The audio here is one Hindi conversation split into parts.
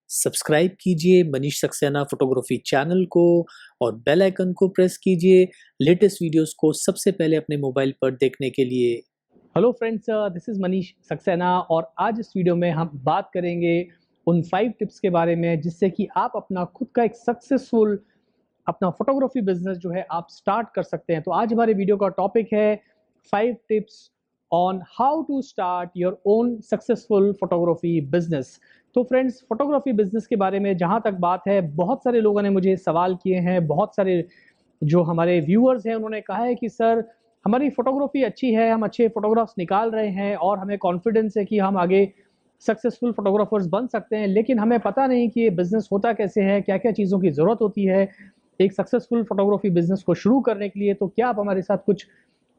सब्सक्राइब कीजिए मनीष सक्सेना फोटोग्राफी चैनल को और बेल आइकन को प्रेस कीजिए लेटेस्ट वीडियोस को सबसे पहले अपने मोबाइल पर देखने के लिए। Hello friends, this is Manish Saxena और आज इस वीडियो में हम बात करेंगे उन 5 टिप्स के बारे में जिससे कि आप अपना खुद का एक सक्सेसफुल अपना फोटोग्राफी बिजनेस जो है आप स्टार्ट कर सकते हैं। तो आज हमारे वीडियो का टॉपिक है 5 tips on how to start your own successful photography business. तो फ्रेंड्स, फोटोग्राफी बिजनेस के बारे में जहाँ तक बात है, बहुत सारे लोगों ने मुझे सवाल किए हैं, बहुत सारे जो हमारे व्यूअर्स हैं उन्होंने कहा है कि सर हमारी फ़ोटोग्राफ़ी अच्छी है, हम अच्छे फ़ोटोग्राफ्स निकाल रहे हैं और हमें कॉन्फिडेंस है कि हम आगे सक्सेसफुल फ़ोटोग्राफ़र्स बन सकते हैं, लेकिन हमें पता नहीं कि ये बिज़नेस होता कैसे है, क्या-क्या चीज़ों की ज़रूरत होती है एक सक्सेसफुल फ़ोटोग्राफ़ी बिज़नेस को शुरू करने के लिए। तो क्या आप हमारे साथ कुछ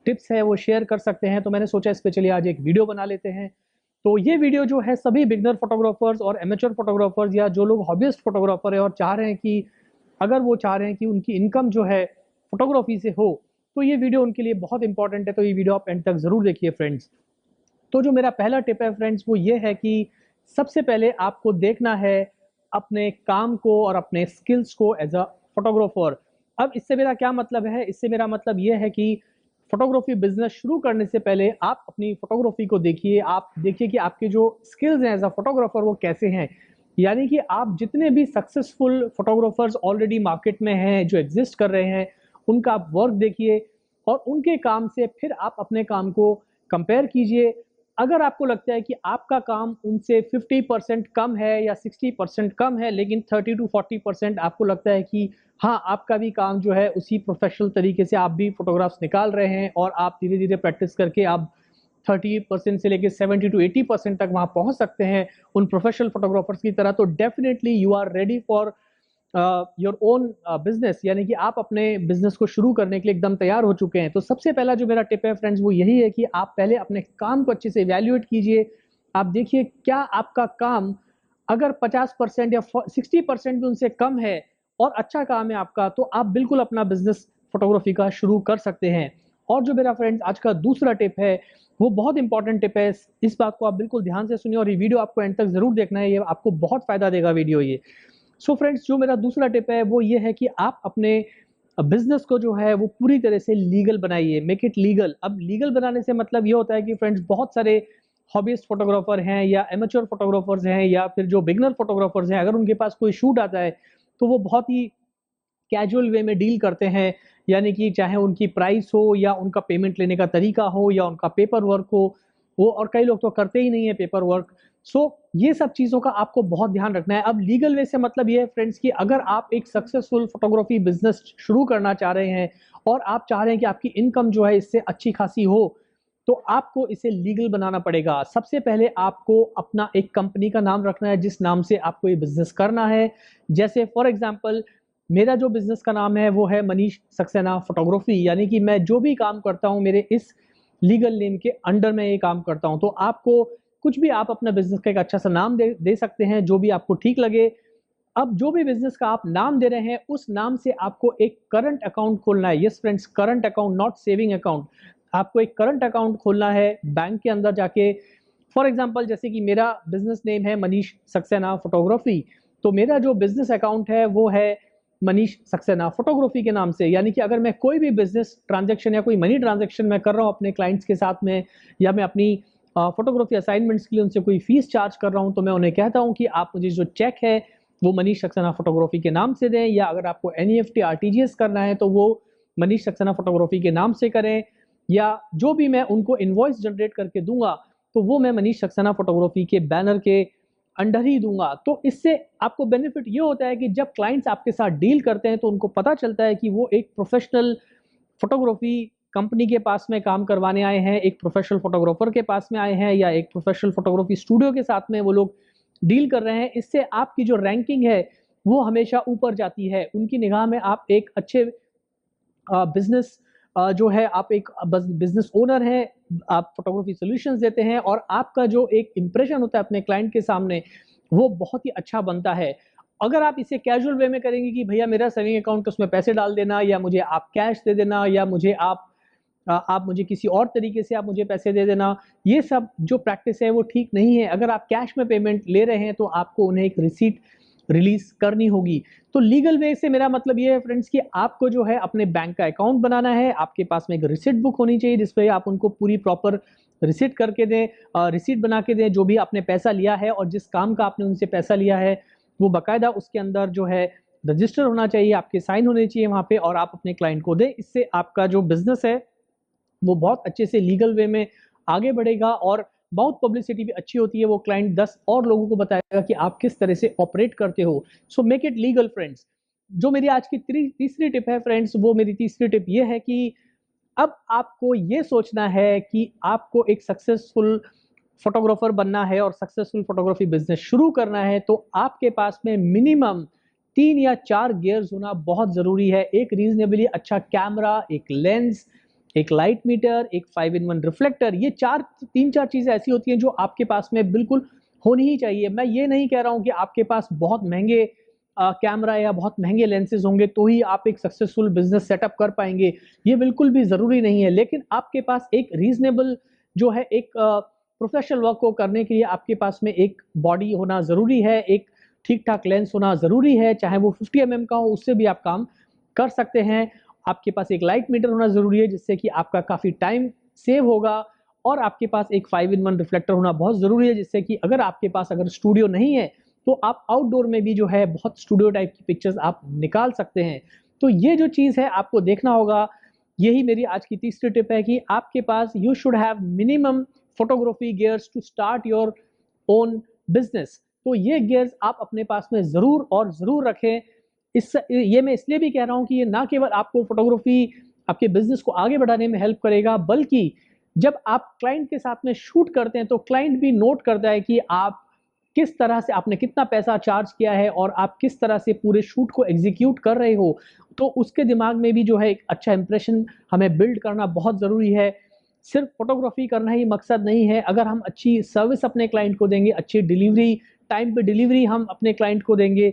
टिप्स है वो शेयर कर सकते हैं? तो मैंने सोचा इस पे चलिए आज एक वीडियो बना लेते हैं। तो ये वीडियो जो है सभी बिगिनर फ़ोटोग्राफ़र्स और एमेच्योर फ़ोटोग्राफ़र्स या जो लोग हॉबिस्ट फ़ोटोग्राफ़र है और चाह रहे हैं कि अगर वो चाह रहे हैं कि उनकी इनकम जो है फ़ोटोग्राफ़ी से हो, तो ये वीडियो उनके लिए बहुत इंपॉर्टेंट है। तो ये वीडियो आप एंड तक ज़रूर देखिए फ्रेंड्स। तो जो मेरा पहला टिप है फ्रेंड्स वो ये है कि सबसे पहले आपको देखना है अपने काम को और अपने स्किल्स को एज अ फोटोग्राफर। अब इससे मेरा क्या मतलब है? इससे मेरा मतलब ये है कि फोटोग्राफी बिजनेस शुरू करने से पहले आप अपनी फोटोग्राफी को देखिए। आप देखिए कि आपके जो स्किल्स हैं एज अ फोटोग्राफर वो कैसे हैं। यानी कि आप जितने भी सक्सेसफुल फोटोग्राफर्स ऑलरेडी मार्केट में हैं, जो एग्जिस्ट कर रहे हैं, उनका आप वर्क देखिए और उनके काम से फिर आप अपने काम को कंपेयर कीजिए। अगर आपको लगता है कि आपका काम उनसे 50% कम है या 60% कम है, लेकिन 30 टू 40% आपको लगता है कि हाँ, आपका भी काम जो है उसी प्रोफेशनल तरीके से आप भी फ़ोटोग्राफ्स निकाल रहे हैं और आप धीरे-धीरे प्रैक्टिस करके आप 30% से लेके 70 टू 80% तक वहाँ पहुँच सकते हैं, उन प्रोफेशनल फ़ोटोग्राफ़र्स की तरह, तो definitely you are ready for your own business. यानी कि आप अपने बिजनेस को शुरू करने के लिए एकदम तैयार हो चुके हैं। तो सबसे पहला जो मेरा टिप है फ्रेंड्स वो यही है कि आप पहले अपने काम को अच्छे से इवैल्यूएट कीजिए। आप देखिए क्या आपका काम अगर 50% या 60% भी उनसे कम है और अच्छा काम है आपका, तो आप बिल्कुल अपना बिजनेस फोटोग्राफी का शुरू कर सकते हैं। और जो मेरा फ्रेंड्स आज का दूसरा टिप है वो बहुत इंपॉर्टेंट टिप है। इस बात को आप बिल्कुल ध्यान से सुनिए और ये वीडियो आपको एंड तक जरूर देखना है, ये आपको बहुत फायदा देगा वीडियो ये। सो फ्रेंड्स, जो मेरा दूसरा टिप है वो ये है कि आप अपने बिजनेस को जो है वो पूरी तरह से लीगल बनाइए, मेक इट लीगल। अब लीगल बनाने से मतलब ये होता है कि फ्रेंड्स बहुत सारे हॉबीस्ट फोटोग्राफर हैं या एमेच्योर फोटोग्राफर्स हैं या फिर जो बिगनर फोटोग्राफर्स हैं, अगर उनके पास कोई शूट आता है तो वो बहुत ही कैजुअल वे में डील करते हैं। यानी कि चाहे उनकी प्राइस हो या उनका पेमेंट लेने का तरीका हो या उनका पेपर वर्क हो, वो और कई लोग तो करते ही नहीं है पेपर वर्क। सो ये सब चीज़ों का आपको बहुत ध्यान रखना है। अब लीगल वे से मतलब ये है फ्रेंड्स कि अगर आप एक सक्सेसफुल फोटोग्राफी बिजनेस शुरू करना चाह रहे हैं और आप चाह रहे हैं कि आपकी इनकम जो है इससे अच्छी खासी हो, तो आपको इसे लीगल बनाना पड़ेगा। सबसे पहले आपको अपना एक कंपनी का नाम रखना है जिस नाम से आपको ये बिजनेस करना है। जैसे फॉर एग्जांपल मेरा जो बिज़नेस का नाम है वो है मनीष सक्सेना फोटोग्राफी, यानी कि मैं जो भी काम करता हूँ मेरे इस लीगल नेम के अंडर में ये काम करता हूँ। तो आपको कुछ भी आप अपना बिज़नेस का एक अच्छा सा नाम दे सकते हैं, जो भी आपको ठीक लगे। अब जो भी बिज़नेस का आप नाम दे रहे हैं, उस नाम से आपको एक करंट अकाउंट खोलना है। Yes friends, current account, not saving account. आपको एक करंट अकाउंट खोलना है बैंक के अंदर जाके। फॉर एग्जांपल जैसे कि मेरा बिज़नेस नेम है मनीष सक्सेना फोटोग्राफी, तो मेरा जो बिज़नेस अकाउंट है वो है मनीष सक्सेना फोटोग्राफी के नाम से। यानी कि अगर मैं कोई भी बिज़नेस ट्रांज़ैक्शन या कोई मनी ट्रांज़ैक्शन मैं कर रहा हूँ अपने क्लाइंट्स के साथ में, या मैं अपनी फोटोग्राफी असाइनमेंट्स के लिए उनसे कोई फीस चार्ज कर रहा हूँ, तो मैं उन्हें कहता हूँ कि आप मुझे जो चेक है वो मनीष सक्सेना फोटोग्राफी के नाम से दें, या अगर आपको एनईएफटी आरटीजीएस करना है तो वो मनीष सक्सेना फोटोग्राफी के नाम से करें, या जो भी मैं उनको इनवॉइस जनरेट करके दूंगा तो वो मैं मनीष सक्सेना फोटोग्राफी के बैनर के अंडर ही दूंगा। तो इससे आपको बेनिफिट ये होता है कि जब क्लाइंट्स आपके साथ डील करते हैं तो उनको पता चलता है कि वो एक प्रोफेशनल फोटोग्राफी कंपनी के पास में काम करवाने आए हैं, एक प्रोफेशनल फोटोग्राफर के पास में आए हैं, या एक प्रोफेशनल फोटोग्राफी स्टूडियो के साथ में वो लोग डील कर रहे हैं। इससे आपकी जो रैंकिंग है वो हमेशा ऊपर जाती है उनकी निगाह में। आप एक अच्छे बिजनेस जो है, आप एक बिजनेस ओनर हैं, आप फोटोग्राफी सॉल्यूशंस देते हैं और आपका जो एक इंप्रेशन होता है अपने क्लाइंट के सामने वो बहुत ही अच्छा बनता है। अगर आप इसे कैजुअल वे में करेंगे कि भैया मेरा सेविंग अकाउंट उसमें पैसे डाल देना, या मुझे आप कैश दे देना, या मुझे आप आप मुझे किसी और तरीके से आप मुझे पैसे दे देना, ये सब जो प्रैक्टिस है वो ठीक नहीं है। अगर आप कैश में पेमेंट ले रहे हैं तो आपको उन्हें एक रिसीट रिलीज करनी होगी। तो लीगल वे से मेरा मतलब ये है फ्रेंड्स कि आपको जो है अपने बैंक का अकाउंट बनाना है, आपके पास में एक रिसिट बुक होनी चाहिए जिस पे आप उनको पूरी प्रॉपर रिसिट करके दें, रिसिट बना के दें जो भी आपने पैसा लिया है और जिस काम का आपने उनसे पैसा लिया है वो बाकायदा उसके अंदर जो है रजिस्टर होना चाहिए, आपके साइन होने चाहिए वहाँ पे और आप अपने क्लाइंट को दें। इससे आपका जो बिजनेस है वो बहुत अच्छे से लीगल वे में आगे बढ़ेगा और बहुत पब्लिसिटी भी अच्छी होती है। वो क्लाइंट 10 और लोगों को बताएगा कि आप किस तरह से ऑपरेट करते हो। So make it legal friends. जो मेरी आज की तीसरी टिप है फ्रेंड्स, वो मेरी तीसरी टिप ये है कि अब आपको ये सोचना है कि आपको एक सक्सेसफुल फोटोग्राफर बनना है और सक्सेसफुल फोटोग्राफी बिजनेस शुरू करना है, तो आपके पास में मिनिमम 3 या 4 गियर्स होना बहुत ज़रूरी है। एक रीजनेबली अच्छा कैमरा, एक लेंस, एक लाइट मीटर, एक 5-in-1 रिफ्लेक्टर। ये 3-4 चीज़ें ऐसी होती हैं जो आपके पास में बिल्कुल होनी ही चाहिए। मैं ये नहीं कह रहा हूँ कि आपके पास बहुत महंगे कैमरा या बहुत महंगे लेंसेज होंगे तो ही आप एक सक्सेसफुल बिजनेस सेटअप कर पाएंगे, ये बिल्कुल भी ज़रूरी नहीं है। लेकिन आपके पास एक रीजनेबल जो है एक प्रोफेशनल वर्क को करने के लिए आपके पास में एक बॉडी होना ज़रूरी है, एक ठीक ठाक लेंस होना ज़रूरी है, चाहे वो 50 mm का हो, उससे भी आप काम कर सकते हैं। आपके पास एक लाइट मीटर होना ज़रूरी है जिससे कि आपका काफ़ी टाइम सेव होगा और आपके पास एक 5-in-1 रिफ्लेक्टर होना बहुत ज़रूरी है जिससे कि अगर आपके पास अगर स्टूडियो नहीं है तो आप आउटडोर में भी जो है बहुत स्टूडियो टाइप की पिक्चर्स आप निकाल सकते हैं। तो ये जो चीज़ है आपको देखना होगा। यही मेरी आज की तीसरी टिप है कि आपके पास you should have minimum photography gears to start your own business. तो ये गियर्स आप अपने पास में ज़रूर और ज़रूर रखें। ये मैं इसलिए भी कह रहा हूँ कि ये ना केवल आपको फोटोग्राफी आपके बिजनेस को आगे बढ़ाने में हेल्प करेगा, बल्कि जब आप क्लाइंट के साथ में शूट करते हैं तो क्लाइंट भी नोट करता है कि आप किस तरह से आपने कितना पैसा चार्ज किया है और आप किस तरह से पूरे शूट को एग्जीक्यूट कर रहे हो। तो उसके दिमाग में भी जो है एक अच्छा इंप्रेशन हमें बिल्ड करना बहुत ज़रूरी है। सिर्फ फोटोग्राफी करना ही मकसद नहीं है। अगर हम अच्छी सर्विस अपने क्लाइंट को देंगे, अच्छी डिलीवरी, टाइम पे डिलीवरी हम अपने क्लाइंट को देंगे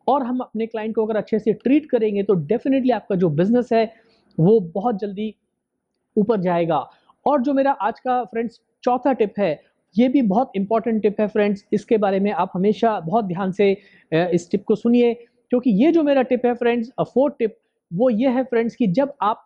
और हम अपने क्लाइंट को अगर अच्छे से ट्रीट करेंगे तो डेफिनेटली आपका जो बिजनेस है वो बहुत जल्दी ऊपर जाएगा। और जो मेरा आज का फ्रेंड्स चौथा टिप है, ये भी बहुत इंपॉर्टेंट टिप है फ्रेंड्स, इसके बारे में आप हमेशा बहुत ध्यान से इस टिप को सुनिए, क्योंकि ये जो मेरा टिप है फ्रेंड्स, फोर्थ टिप, वो ये है फ्रेंड्स कि जब आप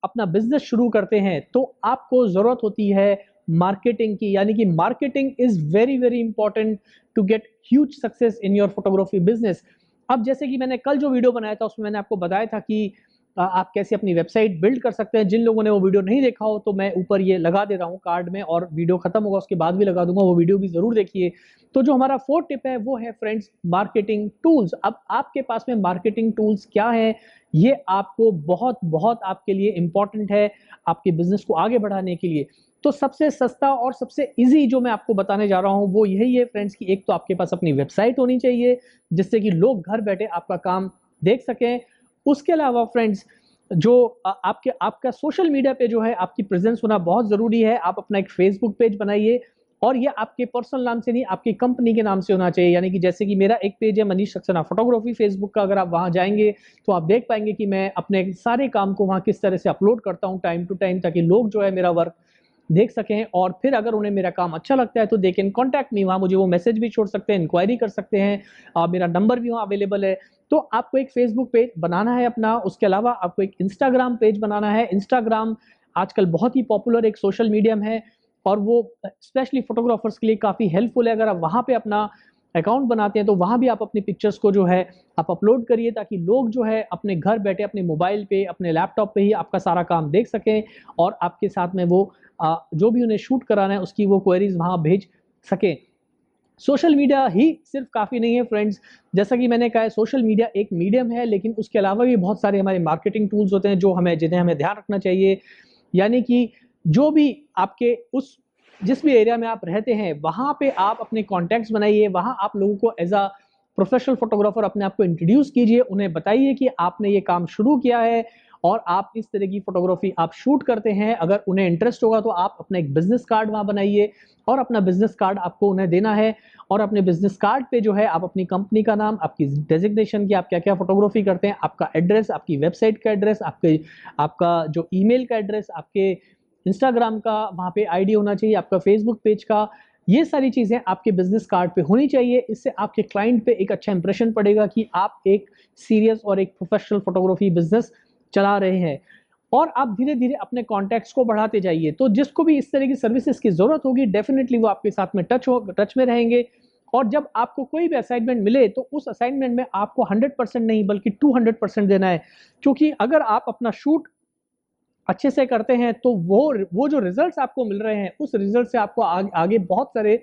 अपना बिजनेस शुरू करते हैं तो आपको ज़रूरत होती है मार्केटिंग की। यानी कि marketing is very very important to get huge success in your photography business. अब जैसे कि मैंने कल जो वीडियो बनाया था उसमें मैंने आपको बताया था कि आप कैसे अपनी वेबसाइट बिल्ड कर सकते हैं। जिन लोगों ने वो वीडियो नहीं देखा हो तो मैं ऊपर ये लगा दे रहा हूँ कार्ड में, और वीडियो खत्म होगा उसके बाद भी लगा दूंगा, वो वीडियो भी जरूर देखिए। तो जो हमारा फोर्थ टिप है वो है फ्रेंड्स मार्केटिंग टूल्स। अब आपके पास में मार्केटिंग टूल्स क्या है, ये आपको बहुत बहुत आपके लिए इंपॉर्टेंट है आपके बिजनेस को आगे बढ़ाने के लिए। तो सबसे सस्ता और सबसे इजी जो मैं आपको बताने जा रहा हूँ वो यही है फ्रेंड्स कि एक तो आपके पास अपनी वेबसाइट होनी चाहिए जिससे कि लोग घर बैठे आपका काम देख सकें। उसके अलावा फ्रेंड्स जो आपका सोशल मीडिया पे जो है आपकी प्रेजेंस होना बहुत ज़रूरी है। आप अपना एक फेसबुक पेज बनाइए और ये आपके पर्सनल नाम से नहीं, आपकी कंपनी के नाम से होना चाहिए। यानी कि जैसे कि मेरा एक पेज है मनीष सक्सेना फोटोग्राफी फेसबुक का, अगर आप वहाँ जाएंगे तो आप देख पाएंगे कि मैं अपने सारे काम को वहाँ किस तरह से अपलोड करता हूँ टाइम टू टाइम, ताकि लोग जो है मेरा वर्क देख सकें और फिर अगर उन्हें मेरा काम अच्छा लगता है तो दे कैन कॉन्टैक्ट मी। वहाँ मुझे वो मैसेज भी छोड़ सकते हैं, इंक्वायरी कर सकते हैं, मेरा नंबर भी वहाँ अवेलेबल है। तो आपको एक फेसबुक पेज बनाना है अपना, उसके अलावा आपको एक इंस्टाग्राम पेज बनाना है। इंस्टाग्राम आजकल बहुत ही पॉपुलर एक सोशल मीडियम है और वो स्पेशली फोटोग्राफर्स के लिए काफ़ी हेल्पफुल है। अगर आप वहाँ पे अपना अकाउंट बनाते हैं तो वहाँ भी आप अपनी पिक्चर्स को जो है आप अपलोड करिए, ताकि लोग जो है अपने घर बैठे अपने मोबाइल पे अपने लैपटॉप पे ही आपका सारा काम देख सकें और आपके साथ में वो जो भी उन्हें शूट कराना है उसकी वो क्वेरीज वहाँ भेज सकें। सोशल मीडिया ही सिर्फ काफ़ी नहीं है फ्रेंड्स, जैसा कि मैंने कहा है सोशल मीडिया एक मीडियम है, लेकिन उसके अलावा भी बहुत सारे हमारे मार्केटिंग टूल्स होते हैं जो जिन्हें हमें ध्यान रखना चाहिए। यानी कि जो भी आपके जिस भी एरिया में आप रहते हैं वहाँ पे आप अपने कॉन्टैक्ट्स बनाइए, वहाँ आप लोगों को एज अ प्रोफेशनल फोटोग्राफर अपने आप को इंट्रोड्यूस कीजिए, उन्हें बताइए कि आपने ये काम शुरू किया है और आप इस तरह की फोटोग्राफी आप शूट करते हैं। अगर उन्हें इंटरेस्ट होगा तो आप अपना एक बिजनेस कार्ड वहाँ बनाइए और अपना बिजनेस कार्ड आपको उन्हें देना है, और अपने बिजनेस कार्ड पे जो है आप अपनी कंपनी का नाम, आपकी डेजिग्नेशन की, आप क्या क्या फोटोग्राफी करते हैं, आपका एड्रेस, आपकी वेबसाइट का एड्रेस, आपका जो ईमेल का एड्रेस, आपके इंस्टाग्राम का वहाँ पे आईडी होना चाहिए, आपका फेसबुक पेज का, ये सारी चीज़ें आपके बिजनेस कार्ड पे होनी चाहिए। इससे आपके क्लाइंट पे एक अच्छा इंप्रेशन पड़ेगा कि आप एक सीरियस और एक प्रोफेशनल फोटोग्राफी बिजनेस चला रहे हैं। और आप धीरे-धीरे अपने कॉन्टैक्ट्स को बढ़ाते जाइए। तो जिसको भी इस तरह की सर्विसेज़ की ज़रूरत होगी, डेफ़िनिटली वो आपके साथ में टच में रहेंगे। और जब आपको कोई भी असाइनमेंट मिले, तो उस असाइनमेंट में आपको 100% नहीं बल्कि 200% देना है। क्योंकि अगर आप अपना शूट अच्छे से करते हैं, तो वो जो रिज़ल्ट्स आपको मिल रहे हैं, उस रिज़ल्ट से आपको आगे बहुत सारे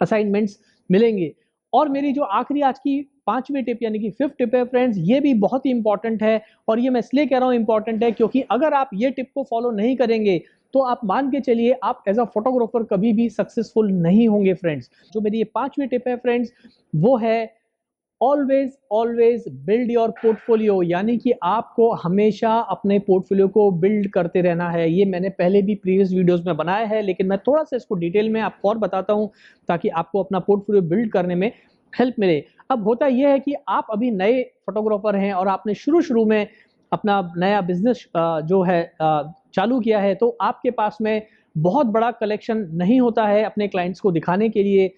असाइनमेंट्स मिलेंगे। और मेरी जो आखिरी आज की 5वीं टिप यानी कि 5th टिप है फ्रेंड्स, ये भी बहुत ही इंपॉर्टेंट है। और ये मैं इसलिए कह रहा हूँ इंपॉर्टेंट है क्योंकि अगर आप ये टिप को फॉलो नहीं करेंगे, तो आप मान के चलिए आप एज़ अ फोटोग्राफर कभी भी सक्सेसफुल नहीं होंगे फ्रेंड्स। जो मेरी ये 5वीं टिप है फ्रेंड्स, वो है always always build your portfolio, यानी कि आपको हमेशा अपने पोर्टफोलियो को बिल्ड करते रहना है। ये मैंने पहले भी प्रीवियस वीडियोस में बनाया है, लेकिन मैं थोड़ा सा इसको डिटेल में आपको और बताता हूँ ताकि आपको अपना पोर्टफोलियो बिल्ड करने में हेल्प मिले। अब होता यह है कि आप अभी नए फोटोग्राफर हैं और आपने शुरू में अपना नया बिजनेस जो है चालू किया है, तो आपके पास में बहुत बड़ा कलेक्शन नहीं होता है अपने क्लाइंट्स को दिखाने के लिए।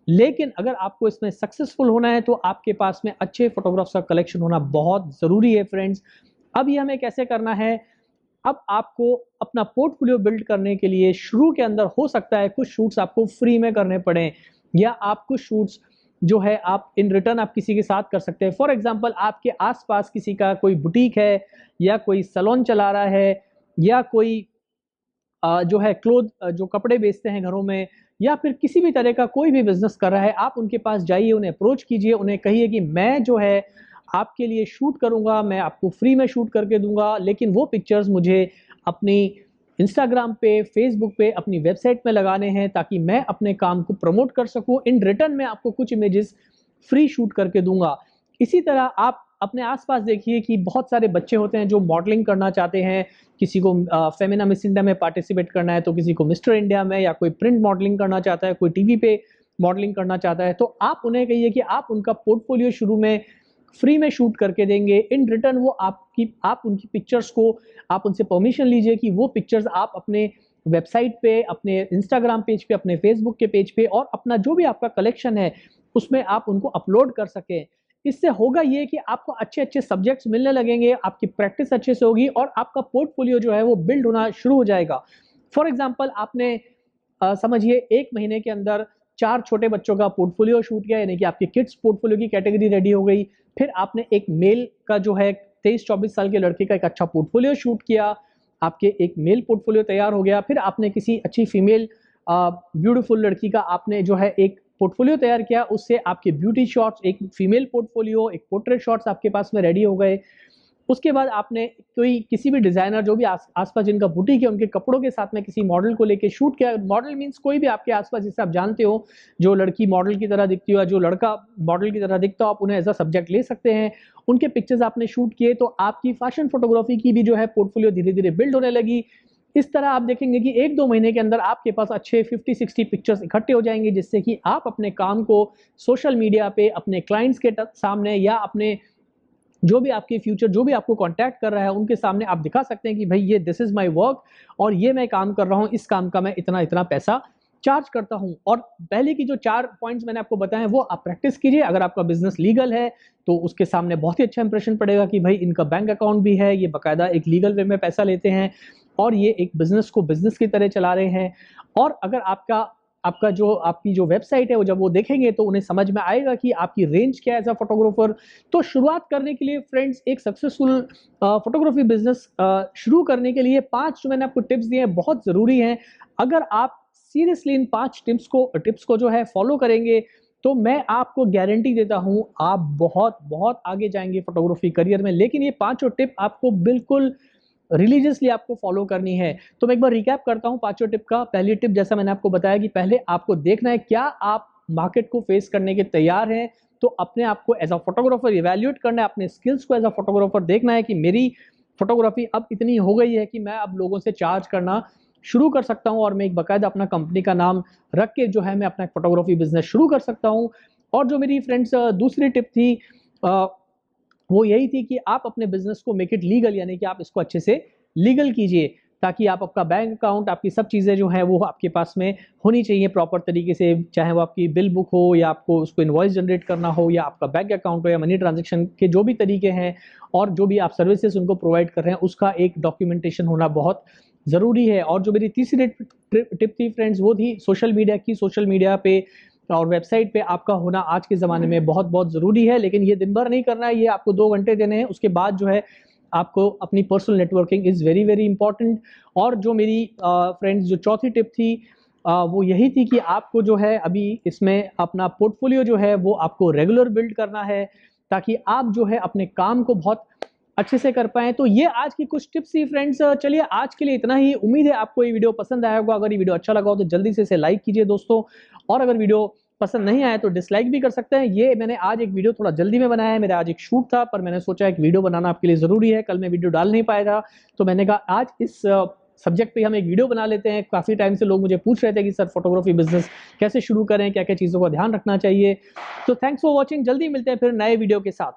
लेकिन अगर आपको इसमें सक्सेसफुल होना है, तो आपके पास में अच्छे फोटोग्राफ्स का कलेक्शन होना बहुत ज़रूरी है फ्रेंड्स। अब ये हमें कैसे करना है? अब आपको अपना पोर्टफोलियो बिल्ड करने के लिए शुरू के अंदर हो सकता है कुछ शूट्स आपको फ्री में करने पड़ें, या आप कुछ शूट्स जो है आप इन रिटर्न आप किसी के साथ कर सकते हैं। फॉर एग्जांपल, आपके आस-पास किसी का कोई बुटीक है, या कोई सैलून चला रहा है, या कोई जो है जो कपड़े बेचते हैं घरों में, या फिर किसी भी तरह का कोई भी बिज़नेस कर रहा है, आप उनके पास जाइए, उन्हें अप्रोच कीजिए, उन्हें कहिए कि मैं जो है आपके लिए शूट करूँगा, मैं आपको फ्री में शूट करके दूँगा, लेकिन वो पिक्चर्स मुझे अपनी इंस्टाग्राम पे, फेसबुक पे, अपनी वेबसाइट में लगाने हैं ताकि मैं अपने काम को प्रमोट कर सकूँ। इन रिटर्न मैं आपको कुछ इमेजेस फ्री शूट करके दूँगा। इसी तरह आप अपने आस-पास देखिए कि बहुत सारे बच्चे होते हैं जो मॉडलिंग करना चाहते हैं। किसी को फेमिना मिस इंडिया में पार्टिसिपेट करना है, तो किसी को मिस्टर इंडिया में, या कोई प्रिंट मॉडलिंग करना चाहता है, कोई टीवी पे मॉडलिंग करना चाहता है। तो आप उन्हें कहिए कि आप उनका पोर्टफोलियो शुरू में फ्री में शूट करके देंगे। इन रिटर्न वो आप उनकी पिक्चर्स को, आप उनसे परमिशन लीजिए कि वो पिक्चर्स आप अपने वेबसाइट पे, अपने इंस्टाग्राम पेज पे, अपने फेसबुक के पेज पे, और अपना जो भी आपका कलेक्शन है, उसमें आप उनको अपलोड कर सकें। इससे होगा ये कि आपको अच्छे-अच्छे सब्जेक्ट्स मिलने लगेंगे, आपकी प्रैक्टिस अच्छे से होगी और आपका पोर्टफोलियो जो है वो बिल्ड होना शुरू हो जाएगा। फॉर एग्ज़ाम्पल, आपने समझिए 1 महीने के अंदर 4 छोटे बच्चों का पोर्टफोलियो शूट किया, यानी कि आपकी किड्स पोर्टफोलियो की कैटेगरी रेडी हो गई। फिर आपने एक मेल का जो है 23-24 साल के लड़के का एक अच्छा पोर्टफोलियो शूट किया, आपके एक मेल पोर्टफोलियो तैयार हो गया। फिर आपने किसी अच्छी फीमेल ब्यूटीफुल लड़की का आपने जो है एक पोर्टफोलियो तैयार किया, उससे आपके ब्यूटी शॉट्स, एक फीमेल पोर्टफोलियो, एक पोर्ट्रेट शॉट्स आपके पास में रेडी हो गए। उसके बाद आपने किसी भी डिज़ाइनर जो भी आस-पास जिनका बुटीक है, उनके कपड़ों के साथ में किसी मॉडल को लेके शूट किया। मॉडल मीन्स कोई भी आपके आस-पास जिसे आप जानते हो, जो लड़की मॉडल की तरह दिखती हो या जो लड़का मॉडल की तरह दिखता हो, आप उन्हें एज़ अ सब्जेक्ट ले सकते हैं। उनके पिक्चर्स आपने शूट किए, तो आपकी फैशन फोटोग्राफी की भी जो है पोर्टफोलियो धीरे-धीरे बिल्ड होने लगी। इस तरह आप देखेंगे कि 1-2 महीने के अंदर आपके पास अच्छे 50-60 पिक्चर्स इकट्ठे हो जाएँगे, जिससे कि आप अपने काम को सोशल मीडिया पे अपने क्लाइंट्स के सामने, या अपने जो भी आपके फ्यूचर जो भी आपको कॉन्टैक्ट कर रहा है, उनके सामने आप दिखा सकते हैं कि भाई ये दिस इज़ माय वर्क, और ये मैं काम कर रहा हूँ, इस काम का मैं इतना-इतना पैसा चार्ज करता हूँ। और पहले की जो 4 पॉइंट्स मैंने आपको बताए हैं, वो आप प्रैक्टिस कीजिए। अगर आपका बिज़नेस लीगल है, तो उसके सामने बहुत ही अच्छा इंप्रेशन पड़ेगा कि भाई इनका बैंक अकाउंट भी है, ये बाकायदा एक लीगल वे में पैसा लेते हैं, और ये एक बिज़नेस को बिज़नेस की तरह चला रहे हैं। और अगर आपकी जो वेबसाइट है, वो जब वो देखेंगे, तो उन्हें समझ में आएगा कि आपकी रेंज क्या है एज़ अ फोटोग्राफर। तो शुरुआत करने के लिए फ्रेंड्स, एक सक्सेसफुल फोटोग्राफी बिज़नेस शुरू करने के लिए 5 जो मैंने आपको टिप्स दिए हैं, बहुत ज़रूरी हैं। अगर आप सीरियसली इन 5 टिप्स को जो है फॉलो करेंगे, तो मैं आपको गारंटी देता हूँ, आप बहुत आगे जाएँगे फोटोग्राफी करियर में। लेकिन ये पाँचों टिप आपको बिल्कुल रिलीजियसली आपको फॉलो करनी है। तो मैं एक बार रिकैप करता हूँ पाँचों टिप का। पहली टिप, जैसा मैंने आपको बताया कि पहले आपको देखना है क्या आप मार्केट को फेस करने के तैयार हैं। तो अपने आप को एज़ अ फोटोग्राफर इवैल्यूएट करना है, अपने स्किल्स को एज़ अ फोटोग्राफर देखना है कि मेरी फोटोग्राफी अब इतनी हो गई है कि मैं अब लोगों से चार्ज करना शुरू कर सकता हूँ, और मैं एक बाकायदा अपना कंपनी का नाम रख के जो है मैं अपना फोटोग्राफी बिज़नेस शुरू कर सकता हूँ। और जो मेरी फ्रेंड्स दूसरी टिप थी, अ, वो यही थी कि आप अपने बिज़नेस को मेक इट लीगल, यानी कि आप इसको अच्छे से लीगल कीजिए। ताकि आप आपका बैंक अकाउंट, आपकी सब चीज़ें जो हैं वो आपके पास में होनी चाहिए प्रॉपर तरीके से, चाहे वो आपकी बिल बुक हो या आपको उसको इनवॉइस जनरेट करना हो या आपका बैंक अकाउंट हो या मनी ट्रांजैक्शन के जो भी तरीके हैं और जो भी आप सर्विसेज उनको प्रोवाइड कर रहे हैं उसका एक डॉक्यूमेंटेशन होना बहुत ज़रूरी है। और जो मेरी तीसरी टिप थी फ्रेंड्स वो थी सोशल मीडिया की। सोशल मीडिया पे और वेबसाइट पे आपका होना आज के ज़माने में बहुत बहुत ज़रूरी है, लेकिन ये दिन भर नहीं करना है, ये आपको 2 घंटे देने हैं, उसके बाद जो है आपको अपनी personal networking is very very important. और जो मेरी फ्रेंड्स जो चौथी टिप थी वो यही थी कि आपको जो है अभी इसमें अपना पोर्टफोलियो जो है वो आपको रेगुलर बिल्ड करना है, ताकि आप जो है अपने काम को बहुत अच्छे से कर पाएँ। तो ये आज की कुछ टिप्स थी फ्रेंड्स। चलिए आज के लिए इतना ही। उम्मीद है आपको ये वीडियो पसंद आया होगा। अगर ये वीडियो अच्छा लगा हो तो जल्दी से इसे लाइक कीजिए दोस्तों, और अगर वीडियो पसंद नहीं आया तो डिसलाइक भी कर सकते हैं। ये मैंने आज एक वीडियो थोड़ा जल्दी में बनाया है, मेरा आज एक शूट था, पर मैंने सोचा एक वीडियो बनाना आपके लिए ज़रूरी है, कल मैं वीडियो डाल नहीं पाया था, तो मैंने कहा आज इस सब्जेक्ट पे हम एक वीडियो बना लेते हैं। काफ़ी टाइम से लोग मुझे पूछ रहे थे कि सर फोटोग्राफी बिजनेस कैसे शुरू करें, क्या क्या चीज़ों का ध्यान रखना चाहिए। तो थैंक्स फॉर वॉचिंग, जल्दी मिलते हैं फिर नए वीडियो के साथ।